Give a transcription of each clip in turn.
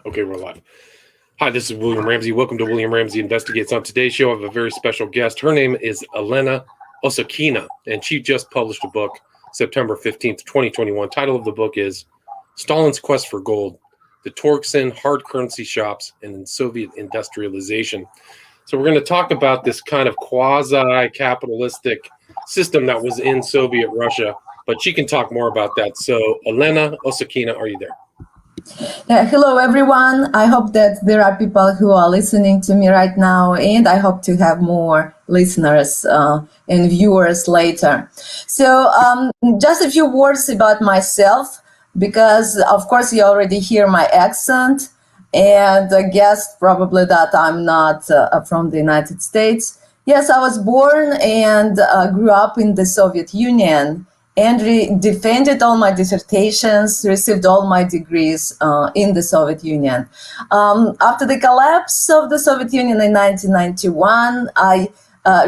Okay, we're live. Hi, this is William Ramsey. Welcome to William Ramsey Investigates. On today's show, I have a very special guest. Her name is Elena Osokina, and she just published a book September 15th, 2021. Title of the book is Stalin's Quest for Gold, the Torgsin Hard Currency Shops and Soviet Industrialization. So we're going to talk about this kind of quasi-capitalistic system that was in Soviet Russia, but she can talk more about that. So Elena Osokina, are you there? Hello, everyone. I hope that there are people who are listening to me right now, and I hope to have more listeners and viewers later. So just a few words about myself, because, of course, you already hear my accent, and guessed probably that I'm not from the United States. Yes, I was born and grew up in the Soviet Union, and defended all my dissertations, received all my degrees in the Soviet Union. After the collapse of the Soviet Union in 1991, I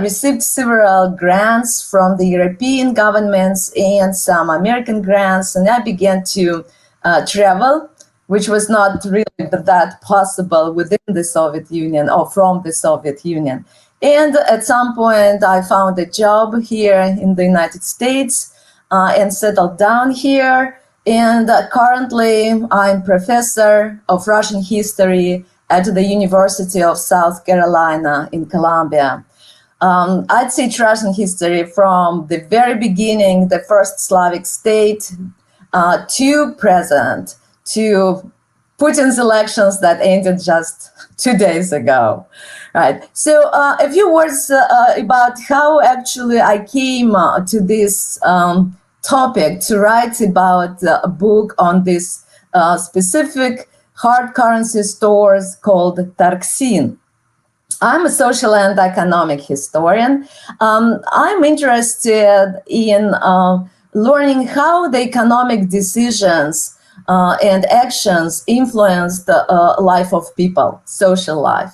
received several grants from the European governments and some American grants, and I began to travel, which was not really that possible within the Soviet Union or from the Soviet Union. And at some point, I found a job here in the United States, and settled down here. And currently, I'm professor of Russian history at the University of South Carolina in Columbia. I'd teach Russian history from the very beginning, the first Slavic state, to present, to Putin's elections that ended just 2 days ago. Right. So a few words about how actually I came to this topic to write about a book on this specific hard currency stores called Torgsin. I'm a social and economic historian. I'm interested in learning how the economic decisions and actions influence the life of people, social life.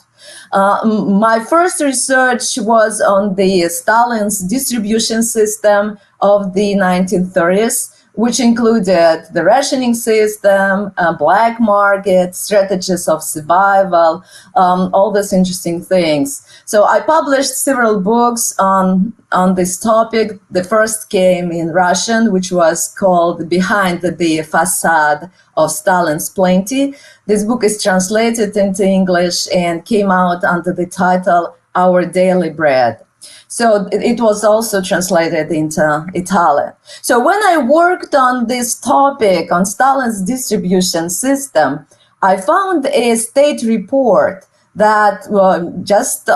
My first research was on the Stalin's distribution system of the 1930s, which included the rationing system, black market, strategies of survival, all these interesting things. So I published several books on this topic. The first came in Russian, which was called Behind the Facade of Stalin's Plenty. This book is translated into English and came out under the title Our Daily Bread. So it was also translated into Italian. So when I worked on this topic, on Stalin's distribution system, I found a state report that just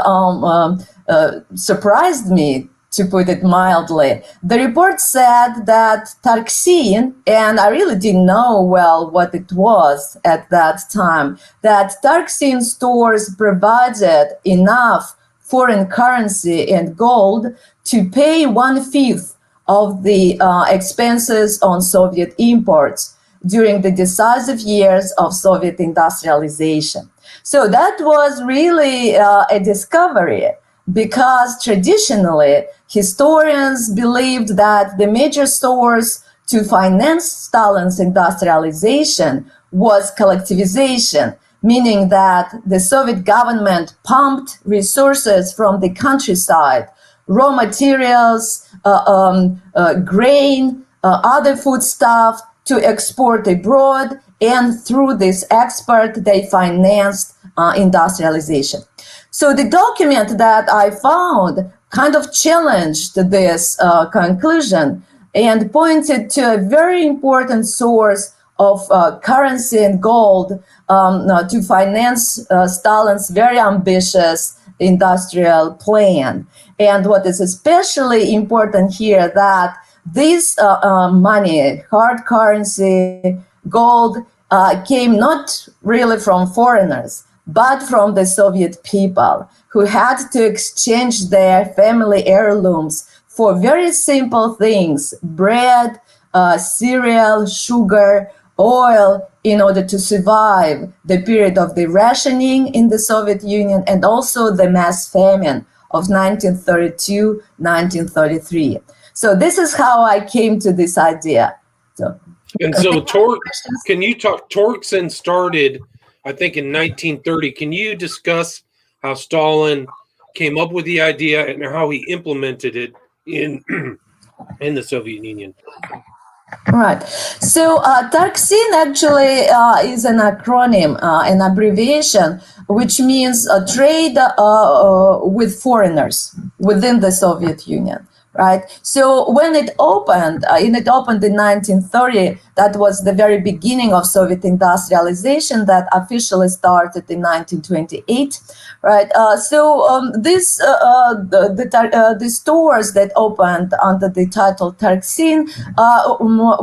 surprised me, to put it mildly. The report said that Torgsin, and I really didn't know well what it was at that time, that Torgsin stores provided enough foreign currency and gold to pay 1/5 of the expenses on Soviet imports during the decisive years of Soviet industrialization. So that was really a discovery, because traditionally historians believed that the major source to finance Stalin's industrialization was collectivization, meaning that the Soviet government pumped resources from the countryside, raw materials, grain, other foodstuff, to export abroad, and through this export, they financed industrialization. So the document that I found kind of challenged this conclusion and pointed to a very important source of currency and gold to finance Stalin's very ambitious industrial plan. And what is especially important here, that this money, hard currency, gold, came not really from foreigners, but from the Soviet people, who had to exchange their family heirlooms for very simple things: bread, cereal, sugar, oil, in order to survive the period of the rationing in the Soviet Union and also the mass famine of 1932-1933. So this is how I came to this idea. Can you talk? Torgsin started I think, in 1930. Can you discuss how Stalin came up with the idea and how he implemented it in in the Soviet Union? Right. So Torgsin actually is an acronym, an abbreviation, which means trade with foreigners within the Soviet Union. Right. So when it opened, it opened in 1930. That was the very beginning of Soviet industrialization that officially started in 1928. Right. The stores that opened under the title Torgsin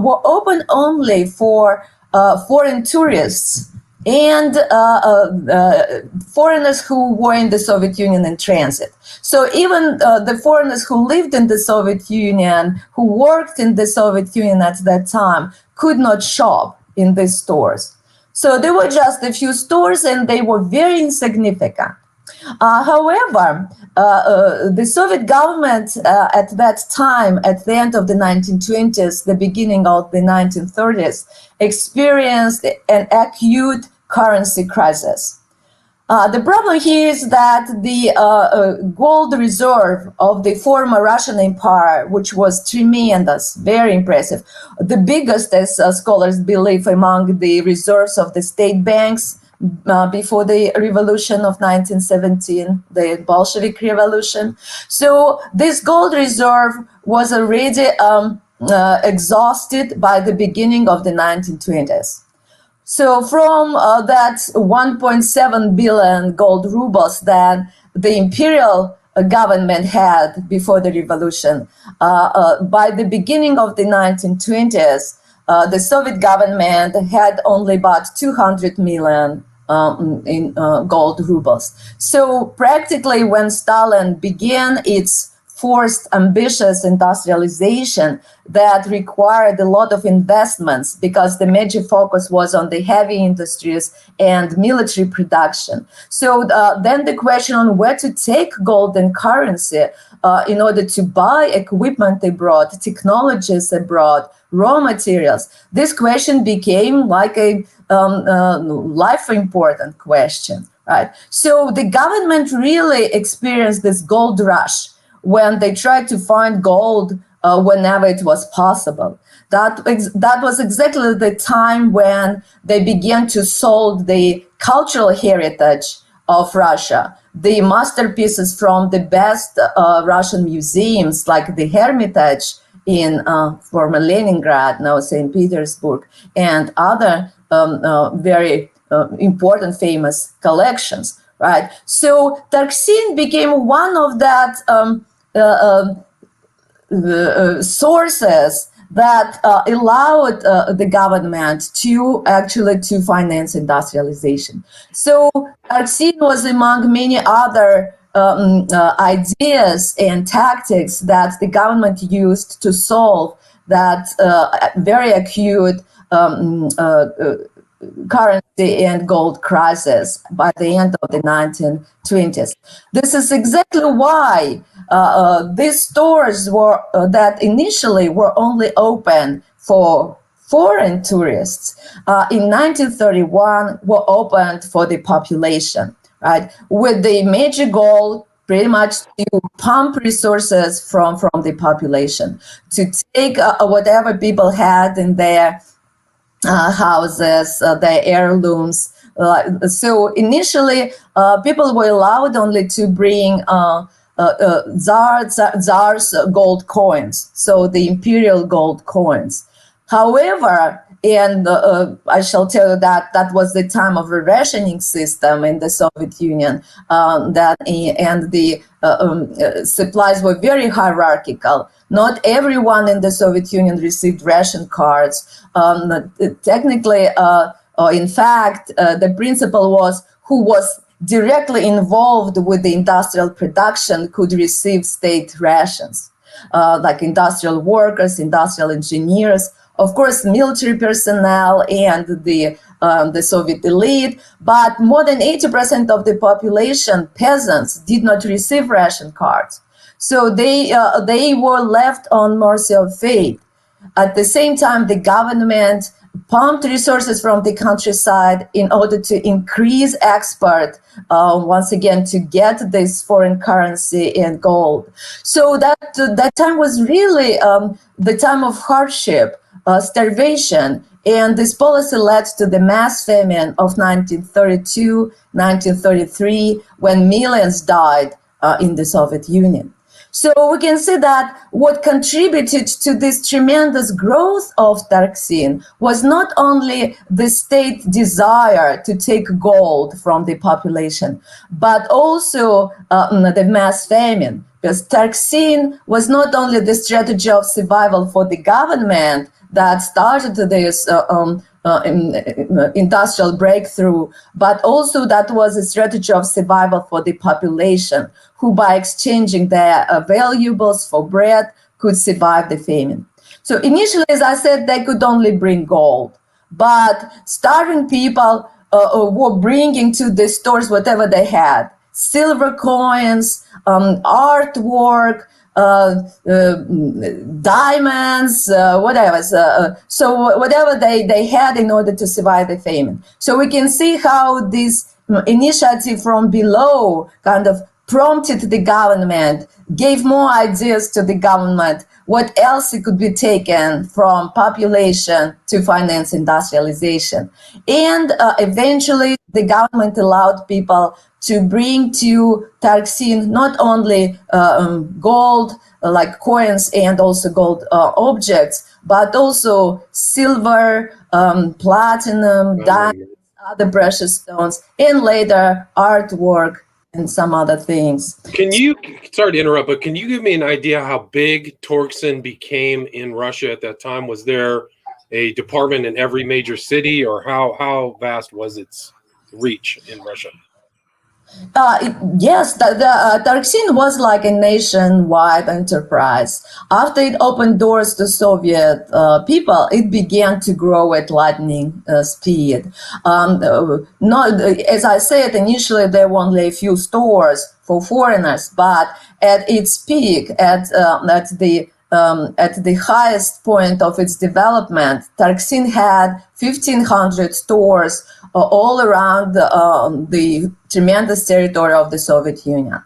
were open only for foreign tourists and foreigners who were in the Soviet Union in transit. So even the foreigners who lived in the Soviet Union, who worked in the Soviet Union at that time, could not shop in these stores. So there were just a few stores and they were very insignificant. However, the Soviet government at that time, at the end of the 1920s, the beginning of the 1930s, experienced an acute currency crisis. The problem here is that the gold reserve of the former Russian Empire, which was tremendous, very impressive, the biggest, as scholars believe, among the reserves of the state banks before the revolution of 1917, the Bolshevik Revolution. So this gold reserve was already exhausted by the beginning of the 1920s. So from that 1.7 billion gold rubles that the imperial government had before the revolution, by the beginning of the 1920s, the Soviet government had only about 200 million in gold rubles. So practically when Stalin began its forced ambitious industrialization that required a lot of investments because the major focus was on the heavy industries and military production. So then the question on where to take gold and currency in order to buy equipment abroad, technologies abroad, raw materials, this question became like a life important question, right? So the government really experienced this gold rush when they tried to find gold whenever it was possible. That was exactly the time when they began to sold the cultural heritage of Russia, the masterpieces from the best Russian museums, like the Hermitage in former Leningrad, now St. Petersburg, and other very important, famous collections, right? So Torgsin became one of that sources that allowed the government to actually to finance industrialization. So Torgsin was among many other ideas and tactics that the government used to solve that very acute currency and gold crisis by the end of the 1920s. This is exactly why these stores were that initially were only open for foreign tourists in 1931 were opened for the population, right? With the major goal pretty much to pump resources from the population, to take whatever people had in their houses, their heirlooms. So initially, people were allowed only to bring Tsar's gold coins, so the imperial gold coins. However, and I shall tell you that that was the time of a rationing system in the Soviet Union, and the supplies were very hierarchical. Not everyone in the Soviet Union received ration cards. Technically, in fact, the principle was who was directly involved with the industrial production could receive state rations, like industrial workers, industrial engineers, of course, military personnel and the Soviet elite, but more than 80% of the population, peasants, did not receive ration cards. So they were left on mercy of fate. At the same time, the government pumped resources from the countryside in order to increase export, once again, to get this foreign currency and gold. So that time was really the time of hardship, starvation, and this policy led to the mass famine of 1932, 1933, when millions died in the Soviet Union. So we can see that what contributed to this tremendous growth of Torgsin was not only the state desire to take gold from the population, but also the mass famine. Because Torgsin was not only the strategy of survival for the government that started this industrial breakthrough, but also that was a strategy of survival for the population, who by exchanging their valuables for bread could survive the famine. So initially, as I said, they could only bring gold, but starving people were bringing to the stores whatever they had: silver coins, artwork, diamonds, whatever. So whatever they had in order to survive the famine. So we can see how this initiative from below kind of prompted the government, gave more ideas to the government, what else it could be taken from population to finance industrialization. And eventually the government allowed people to bring to Torgsin not only gold, like coins and also gold objects, but also silver, platinum, diamonds, other precious stones, and later artwork and some other things. Sorry to interrupt, but can you give me an idea how big Torgsin became in Russia at that time? Was there a department in every major city, or how vast was its reach in Russia? Yes, the Torgsin was like a nationwide enterprise. After it opened doors to Soviet people, it began to grow at lightning speed. Not, as I said, initially there were only a few stores for foreigners, but at its peak, at the highest point of its development, Torgsin had 1,500 stores all around the tremendous territory of the Soviet Union.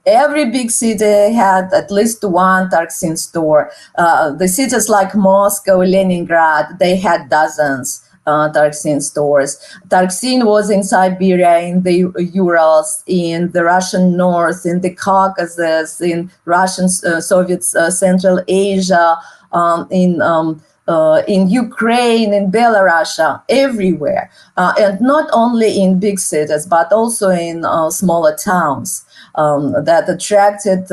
Every big city had at least one Torgsin store. The cities like Moscow, Leningrad, they had dozens. Torgsin stores. Torgsin was in Siberia, in the Urals, in the Russian North, in the Caucasus, in Russian Soviet Central Asia, in Ukraine, in Belarus, everywhere, and not only in big cities, but also in smaller towns that attracted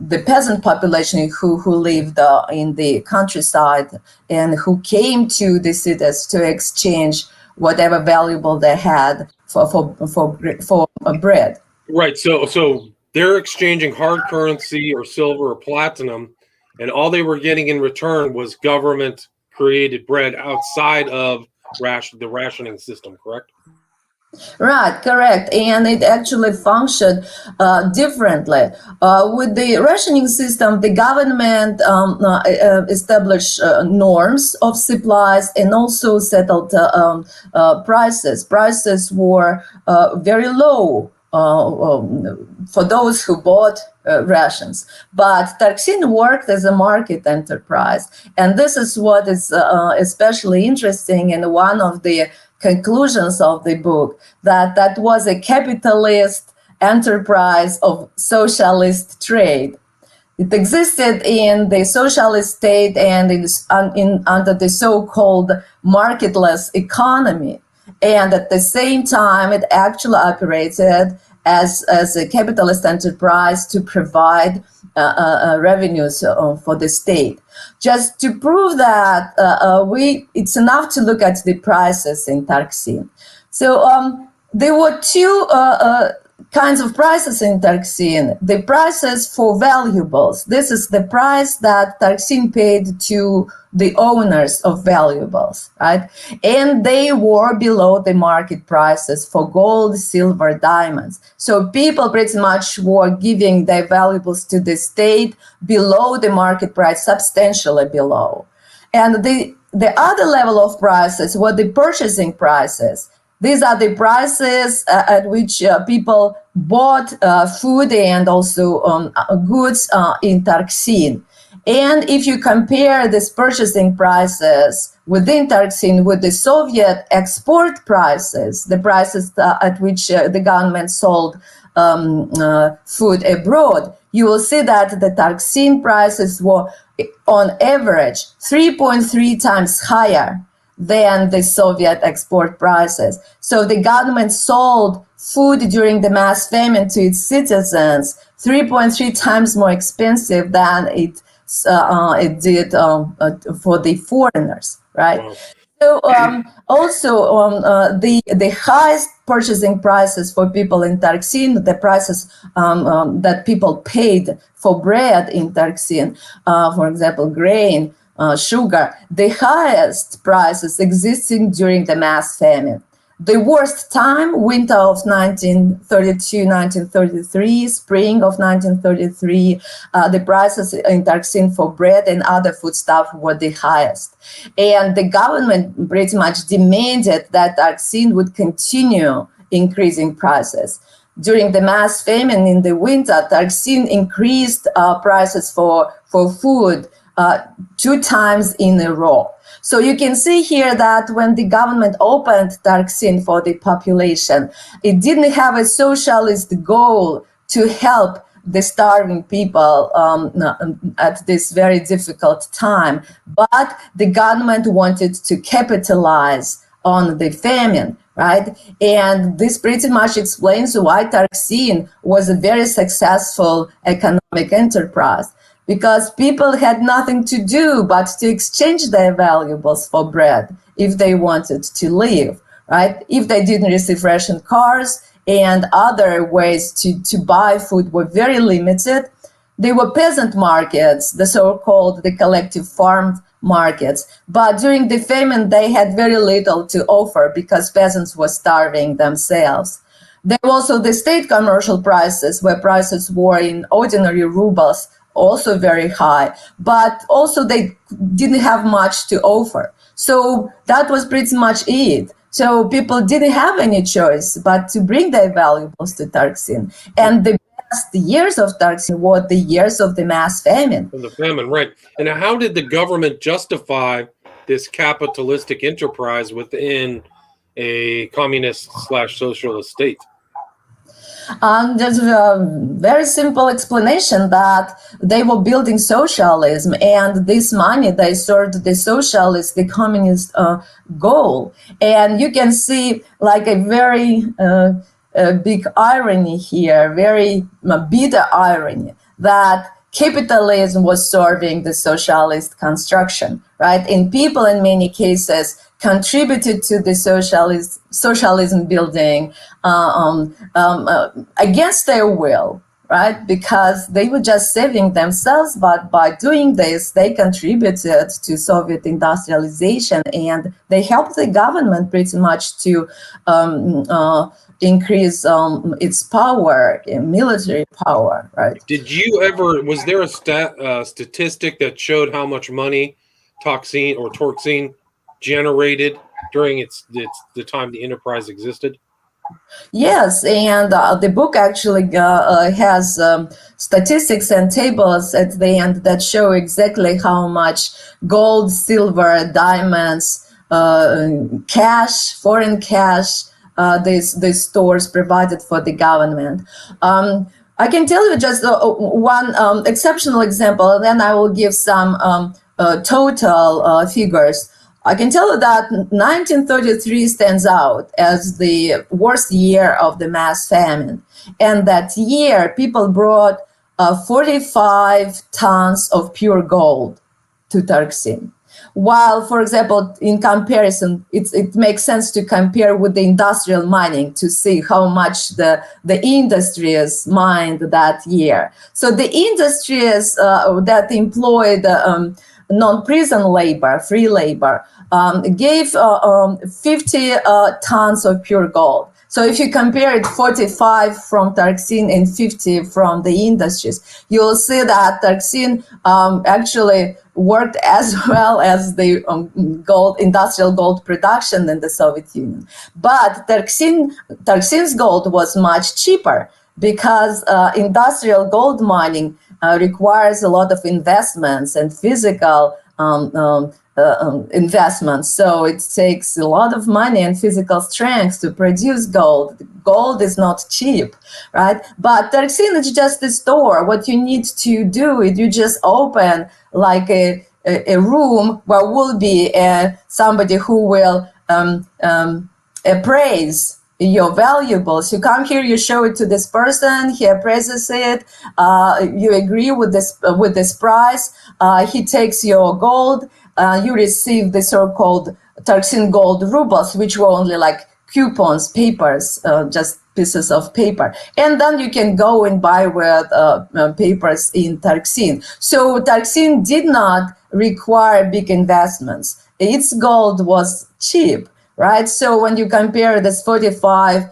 the peasant population who lived in the countryside and who came to the cities to exchange whatever valuable they had for bread. Right. So they're exchanging hard currency or silver or platinum, and all they were getting in return was government created bread outside of the rationing system, correct? Right, correct. And it actually functioned differently. With the rationing system, the government established norms of supplies and also settled prices. Prices were very low for those who bought rations. But Torgsin worked as a market enterprise. And this is what is especially interesting, and one of the conclusions of the book, that was a capitalist enterprise of socialist trade. It existed in the socialist state and under the so-called marketless economy. And at the same time, it actually operated as a capitalist enterprise to provide revenues for the state. Just to prove that, it's enough to look at the prices in Torgsin. So there were two kinds of prices in Torgsin. The prices for valuables. This is the price that Torgsin paid to the owners of valuables, right? And they were below the market prices for gold, silver, diamonds. So people pretty much were giving their valuables to the state below the market price, substantially below. And the other level of prices were the purchasing prices. These are the prices at which people bought food and also goods in Torgsin. And if you compare these purchasing prices within Torgsin with the Soviet export prices, the prices at which the government sold food abroad, you will see that the Torgsin prices were on average 3.3 times higher than the Soviet export prices. So the government sold food during the mass famine to its citizens 3.3 times more expensive than it did for the foreigners, right? Wow. So the highest purchasing prices for people in Torgsin, the prices that people paid for bread in Torgsin, for example, grain, sugar, the highest prices existing during the mass famine. The worst time, winter of 1932-1933, spring of 1933, the prices in Torgsin for bread and other foodstuff were the highest. And the government pretty much demanded that Torgsin would continue increasing prices. During the mass famine in the winter, Torgsin increased prices for food 2 times in a row. So you can see here that when the government opened Torgsin for the population, it didn't have a socialist goal to help the starving people at this very difficult time, but the government wanted to capitalize on the famine, right? And this pretty much explains why Torgsin was a very successful economic enterprise, because people had nothing to do but to exchange their valuables for bread if they wanted to live, right? If they didn't receive ration cards and other ways to buy food were very limited, they were peasant markets, the so-called the collective farm markets. But during the famine, they had very little to offer because peasants were starving themselves. There were also the state commercial prices, where prices were in ordinary rubles, also very high, but also they didn't have much to offer. So that was pretty much it. So people didn't have any choice but to bring their valuables to Torgsin. And the best years of Torgsin were the years of the mass famine. From the famine, right. And how did the government justify this capitalistic enterprise within a communist/socialist state? There's a very simple explanation that they were building socialism, and this money, they served the socialist, the communist goal. And you can see like a very big irony here, very bitter irony, that capitalism was serving the socialist construction, right? And people in many cases contributed to the socialism building against their will, right? Because they were just saving themselves, but by doing this, they contributed to Soviet industrialization, and they helped the government pretty much to increase its power, military power, right? Did you ever, was there a statistic that showed how much money Torgsin generated during the time the enterprise existed? Yes, and the book actually has statistics and tables at the end that show exactly how much gold, silver, diamonds, cash, foreign cash, these stores provided for the government. I can tell you just one exceptional example, and then I will give some total figures. I can tell you that 1933 stands out as the worst year of the mass famine. And that year, people brought 45 tons of pure gold to Torgsin. While, for example, in comparison, it makes sense to compare with the industrial mining to see how much the industries mined that year. So the industries that employed non-prison labor, free labor, gave 50 tons of pure gold. So if you compare it, 45 from Torgsin and 50 from the industries, you'll see that Torgsin actually worked as well as the industrial gold production in the Soviet Union. But Torgsin's gold was much cheaper because industrial gold mining requires a lot of investments and physical investments. So it takes a lot of money and physical strength to produce gold. Gold is not cheap, right? But Torgsin is just a store. What you need to do is you just open like a room where will be somebody who will appraise your valuables. You come here, you show it to this person, he appraises it, you agree with this price, he takes your gold, you receive the so-called Torgsin gold rubles, which were only like coupons, papers, just pieces of paper. And then you can go and buy with papers in Torgsin. So Torgsin did not require big investments. Its gold was cheap, right? So when you compare this 45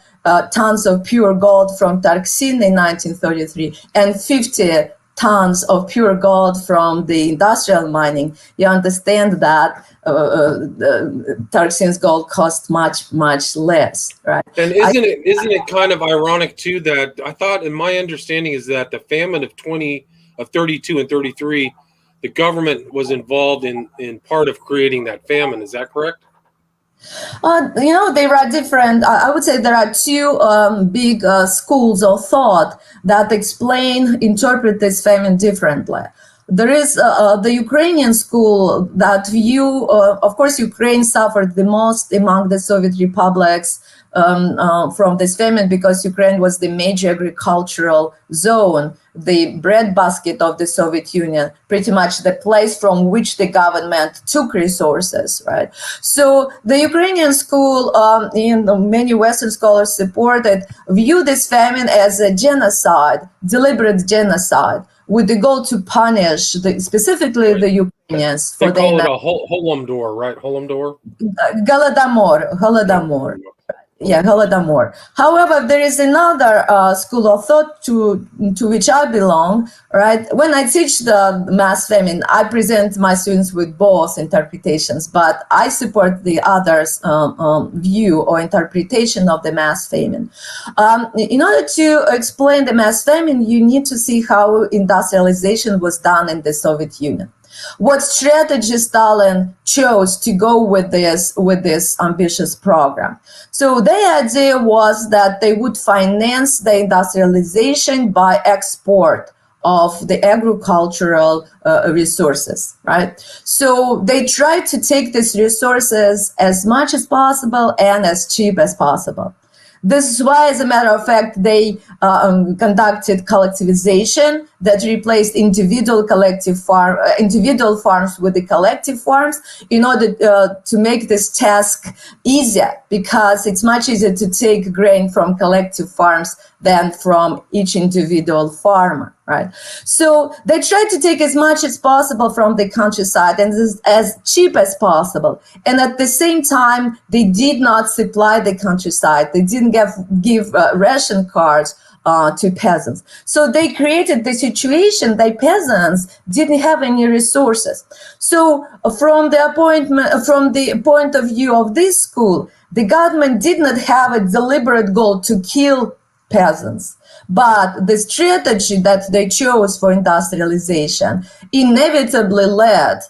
tons of pure gold from Torgsin in 1933 and 50 tons of pure gold from the industrial mining, you understand that Torgsin's gold cost much, much less, right? And isn't it kind of ironic too that I thought, in my understanding, is that the famine of 32 and 33, the government was involved in part of creating that famine. Is that correct? There are different, I would say there are two big schools of thought that interpret this famine differently. There is the Ukrainian school that view, of course, Ukraine suffered the most among the Soviet republics from this famine because Ukraine was the major agricultural zone, the breadbasket of the Soviet Union, pretty much the place from which the government took resources, right? So the Ukrainian school, many Western scholars view this famine as a genocide, deliberate genocide, with the goal to punish specifically the Ukrainians for they call it a Holodomor, right? Holodomor? Holodomor. Yeah, Holodomor. However, there is another school of thought to which I belong, right? When I teach the mass famine, I present my students with both interpretations, but I support the other's view or interpretation of the mass famine. In order to explain the mass famine, you need to see how industrialization was done in the Soviet Union. What strategy Stalin chose to go with this ambitious program. So their idea was that they would finance the industrialization by export of the agricultural resources, right? So they tried to take these resources as much as possible and as cheap as possible. This is why, as a matter of fact, they conducted collectivization that replaced individual farms with the collective farms in order to make this task easier, because it's much easier to take grain from collective farms than from each individual farmer, right? So they tried to take as much as possible from the countryside and as cheap as possible. And at the same time, they did not supply the countryside. They didn't give ration cards to peasants. So they created the situation that peasants didn't have any resources. So from the point of view of this school, the government did not have a deliberate goal to kill peasants. But the strategy that they chose for industrialization inevitably led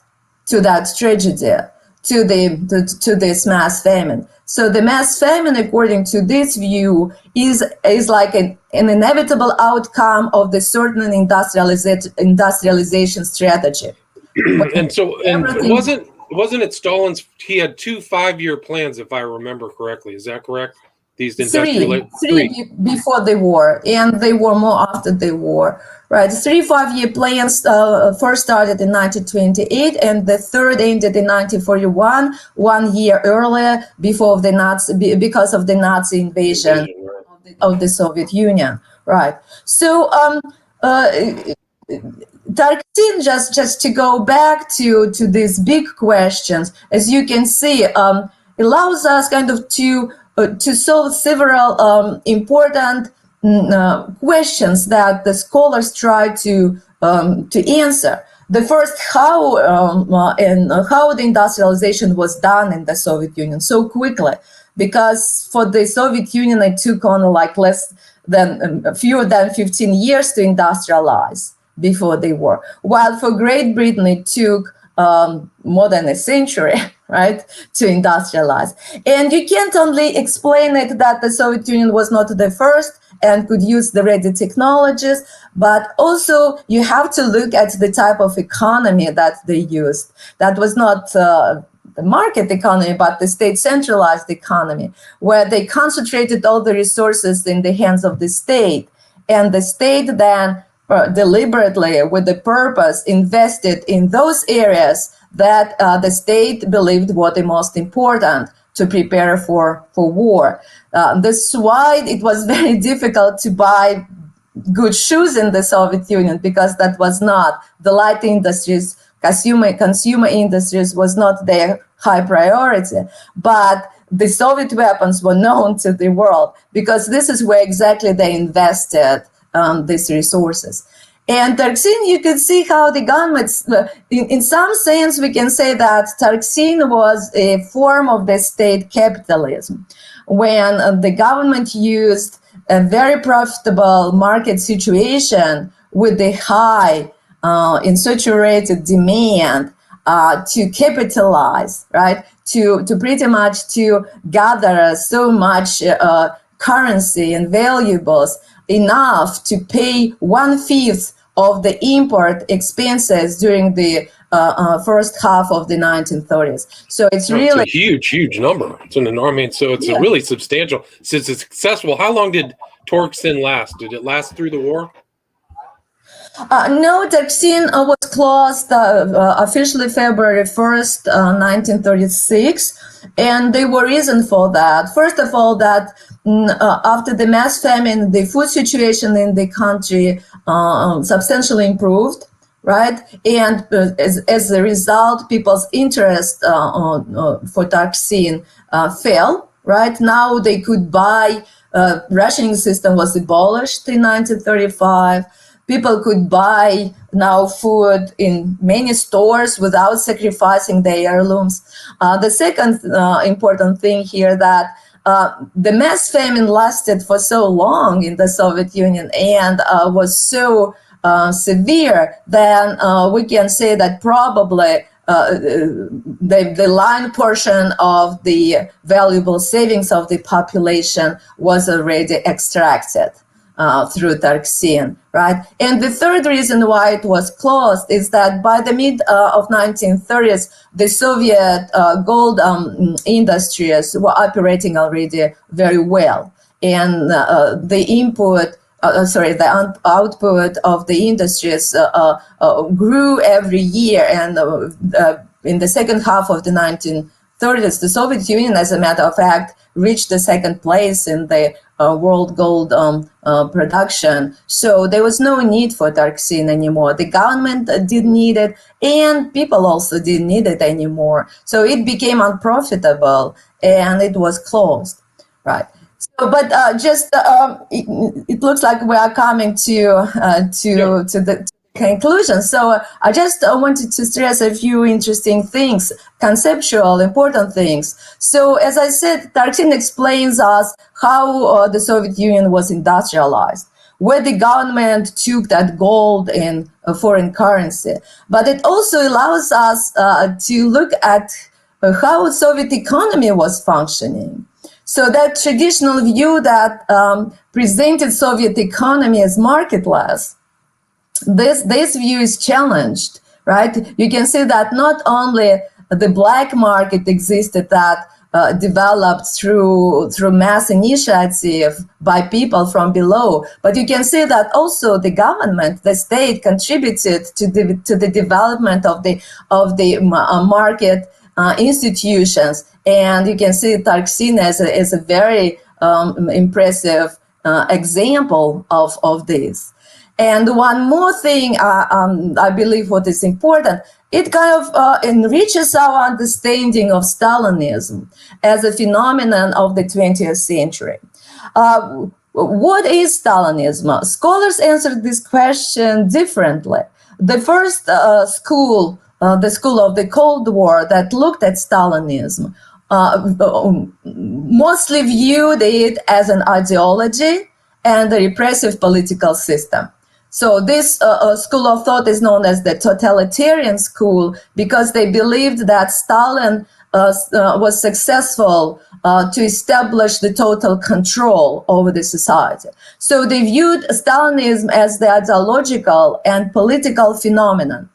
to that tragedy, to this mass famine. So the mass famine, according to this view, is like an inevitable outcome of the certain industrialization strategy. And wasn't it Stalin's? He had 2 5-year plans, if I remember correctly. Is that correct? These three before the war, and they were more after the war, right? 3 5-year plans first started in 1928, and the third ended in 1941, 1 year earlier, because of the Nazi invasion of the Soviet Union, right? So Torgsin, just to go back to these big questions, as you can see, allows us kind of to solve several important questions that the scholars try to answer. the first how the industrialization was done in the Soviet Union so quickly, because for the Soviet Union it took only like fewer than 15 years to industrialize before the war, while for Great Britain it took more than a century, right, to industrialize. And you can't only explain it that the Soviet Union was not the first and could use the ready technologies, but also you have to look at the type of economy that they used. That was not the market economy, but the state centralized economy, where they concentrated all the resources in the hands of the state. And the state then deliberately, with the purpose, invested in those areas that the state believed were the most important to prepare for war. That's why it was very difficult to buy good shoes in the Soviet Union, because that was not the light industries, consumer industries was not their high priority. But the Soviet weapons were known to the world, because this is where exactly they invested these resources. And Torgsin, you can see how the governments, in some sense, we can say that Torgsin was a form of the state capitalism, when the government used a very profitable market situation with the high insaturated demand to capitalize, right? To pretty much to gather so much currency and valuables enough to pay 1/5 of the import expenses during the first half of the 1930s. So it's really a huge number. It's an enormous. So it's a really substantial. Since it's successful, how long did Torgsin last? Did it last through the war? No, Torgsin was closed officially February 1st, 1936. And there were reasons for that. First of all, that after the mass famine, the food situation in the country substantially improved, right? And as a result, people's interest for Torgsin fell, right? Now they could buy, rationing system was abolished in 1935. People could buy now food in many stores without sacrificing their heirlooms. The second important thing here that the mass famine lasted for so long in the Soviet Union and was so severe, then we can say that probably the line portion of the valuable savings of the population was already extracted through Torgsin, right? And the third reason why it was closed is that by the mid of 1930s, the Soviet gold industries were operating already very well, and the output of the industries grew every year, and in the second half of the 1930s, the Soviet Union, as a matter of fact, reached the second place in the world gold production. So there was no need for Torgsin anymore. The government didn't need it, and people also didn't need it anymore. So it became unprofitable, and it was closed, right? So, but it looks like we are coming to the conclusion. So I just wanted to stress a few interesting things, conceptual, important things. So as I said, Torgsin explains us how the Soviet Union was industrialized, where the government took that gold in foreign currency. But it also allows us to look at how Soviet economy was functioning. So that traditional view that presented Soviet economy as marketless, this view is challenged, right? You can see that not only the black market existed that developed through mass initiative by people from below, but you can see that also the government, the state, contributed to the development of the market institutions, and you can see Torgsin as a very impressive example of this. And one more thing, I believe what is important, it kind of enriches our understanding of Stalinism as a phenomenon of the 20th century. What is Stalinism? Scholars answer this question differently. the first school, the school of the Cold War that looked at Stalinism, mostly viewed it as an ideology and a repressive political system. So this school of thought is known as the totalitarian school because they believed that Stalin was successful to establish the total control over the society. So they viewed Stalinism as the ideological and political phenomenon.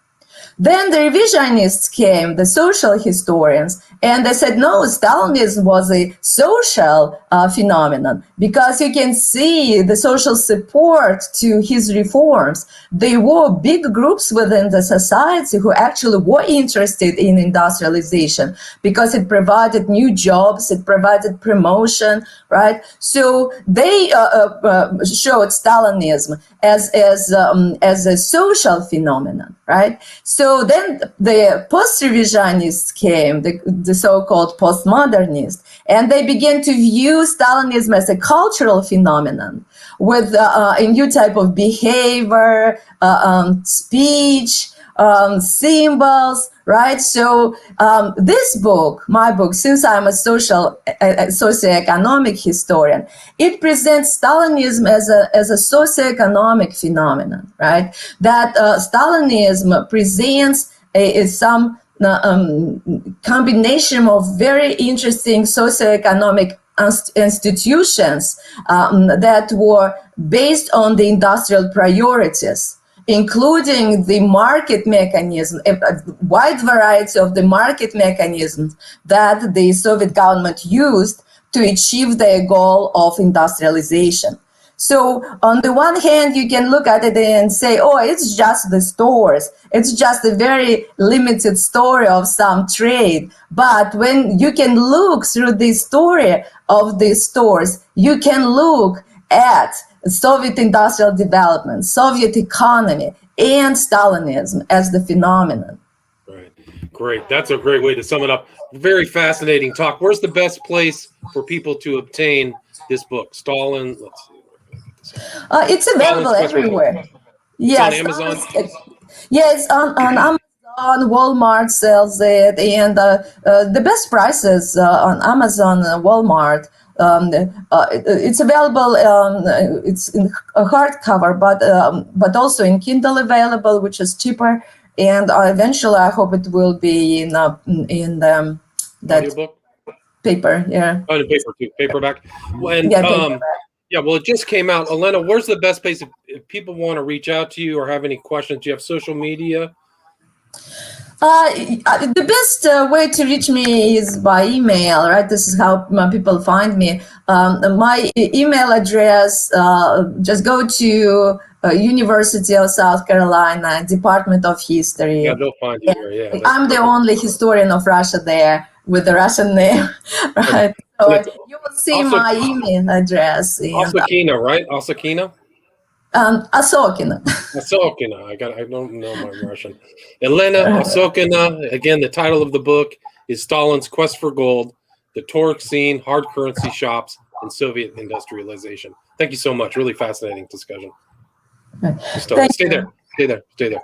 Then the revisionists came, the social historians, and they said, no, Stalinism was a social phenomenon because you can see the social support to his reforms. There were big groups within the society who actually were interested in industrialization because it provided new jobs, it provided promotion, right? So they showed Stalinism as a social phenomenon, right? So then the post-revisionists came, the so-called postmodernists, and they began to view Stalinism as a cultural phenomenon with a new type of behavior, speech, symbols, right? So this book, my book, since I'm a socioeconomic historian, it presents Stalinism as a socioeconomic phenomenon, right? That Stalinism presents some combination of very interesting socioeconomic institutions that were based on the industrial priorities, including the market mechanism, a wide variety of the market mechanisms that the Soviet government used to achieve their goal of industrialization. So on the one hand, you can look at it and say, oh, it's just the stores. It's just a very limited story of some trade. But when you can look through the story of these stores, you can look at Soviet industrial development, Soviet economy, and Stalinism as the phenomenon. Right. Great. That's a great way to sum it up. Very fascinating talk. Where's the best place for people to obtain this book? Stalin, let's see. It's available everywhere. Yes, it's on Amazon. Yes, on Amazon. Walmart sells it, and the best prices on Amazon and Walmart. It's available. It's in a hardcover, but also in Kindle available, which is cheaper. And eventually, I hope it will be in that audiobook? Paper. Yeah. Oh, the paper too. Paperback. And paperback. Yeah, well, it just came out. Elena, where's the best place if people want to reach out to you or have any questions? Do you have social media? The best way to reach me is by email, right? This is how people find me. My email address, just go to University of South Carolina, Department of History. Yeah, they'll find you there, yeah. I'm the only historian of Russia there with the Russian name, right? So you will see my email address. Osokina, right? Osokina? Osokina. Osokina. I don't know my Russian. Elena Osokina. Again, the title of the book is Stalin's Quest for Gold: The Torgsin Hard Currency Shops in Soviet Industrialization. Thank you so much. Really fascinating discussion. Stay there. Stay there.